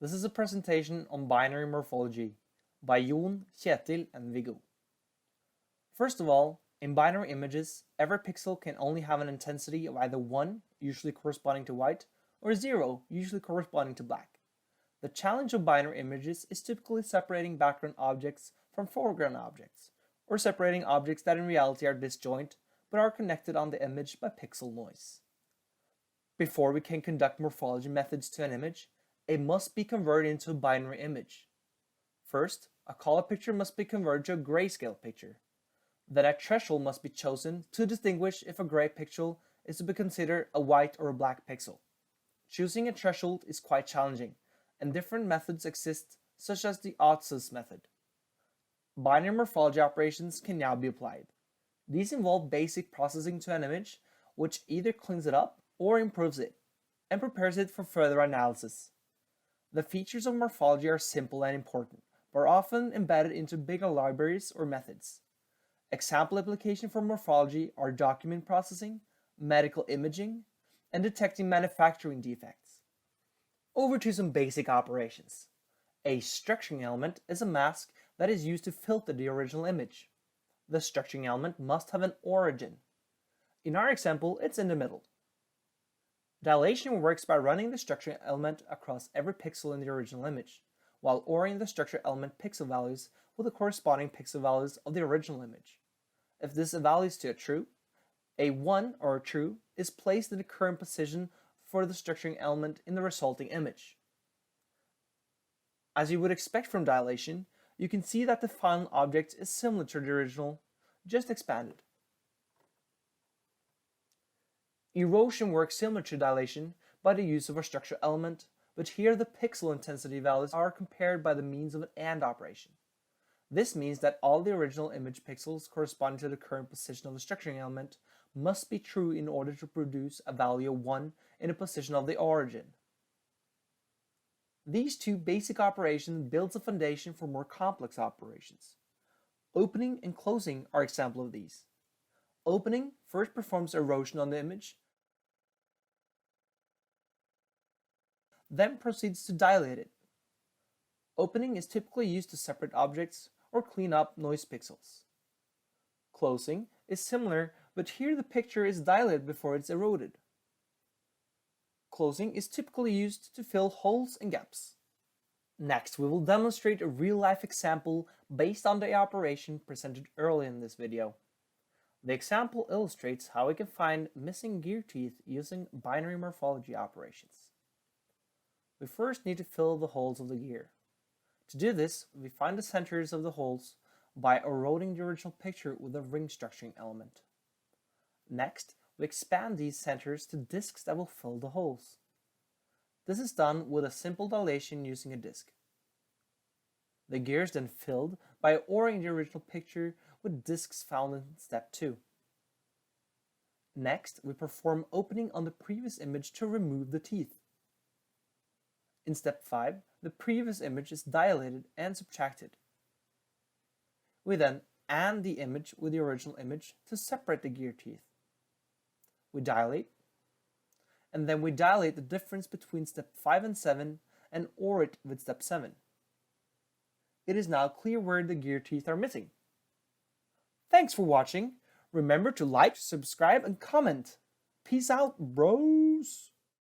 This is a presentation on binary morphology by Jon, Kjetil, and Viggo. First of all, in binary images, every pixel can only have an intensity of either 1, usually corresponding to white, or 0, usually corresponding to black. The challenge of binary images is typically separating background objects from foreground objects, or separating objects that in reality are disjoint but are connected on the image by pixel noise. Before we can conduct morphology methods to an image, it must be converted into a binary image. First, a color picture must be converted to a grayscale picture. Then a threshold must be chosen to distinguish if a gray pixel is to be considered a white or a black pixel. Choosing a threshold is quite challenging, and different methods exist, such as the OTSUS method. Binary morphology operations can now be applied. These involve basic processing to an image, which either cleans it up or improves it, and prepares it for further analysis. The features of morphology are simple and important, but are often embedded into bigger libraries or methods. Example applications for morphology are document processing, medical imaging, and detecting manufacturing defects. Over to some basic operations. A structuring element is a mask that is used to filter the original image. The structuring element must have an origin. In our example, it's in the middle. Dilation works by running the structuring element across every pixel in the original image, while ORing the structure element pixel values with the corresponding pixel values of the original image. If this evaluates to a true, a 1 or a true is placed in the current position for the structuring element in the resulting image. As you would expect from dilation, you can see that the final object is similar to the original, just expanded. Erosion works similar to dilation by the use of a structure element, but here the pixel intensity values are compared by the means of an AND operation. This means that all the original image pixels corresponding to the current position of the structuring element must be true in order to produce a value of 1 in the position of the origin. These two basic operations build a foundation for more complex operations. Opening and closing are examples of these. Opening first performs erosion on the image, then proceeds to dilate it. Opening is typically used to separate objects or clean up noise pixels. Closing is similar, but here the picture is dilated before it's eroded. Closing is typically used to fill holes and gaps. Next, we will demonstrate a real-life example based on the operation presented earlier in this video. The example illustrates how we can find missing gear teeth using binary morphology operations. We first need to fill the holes of the gear. To do this, we find the centers of the holes by eroding the original picture with a ring structuring element. Next, we expand these centers to disks that will fill the holes. This is done with a simple dilation using a disk. The gear is then filled by ORing the original picture with disks found in step 2. Next, we perform opening on the previous image to remove the teeth. In step 5, the previous image is dilated and subtracted. We then AND the image with the original image to separate the gear teeth. We dilate, and then we dilate the difference between step 5 and 7 and OR it with step 7. It is now clear where the gear teeth are missing. Thanks for watching. Remember to like, subscribe, and comment. Peace out, bros!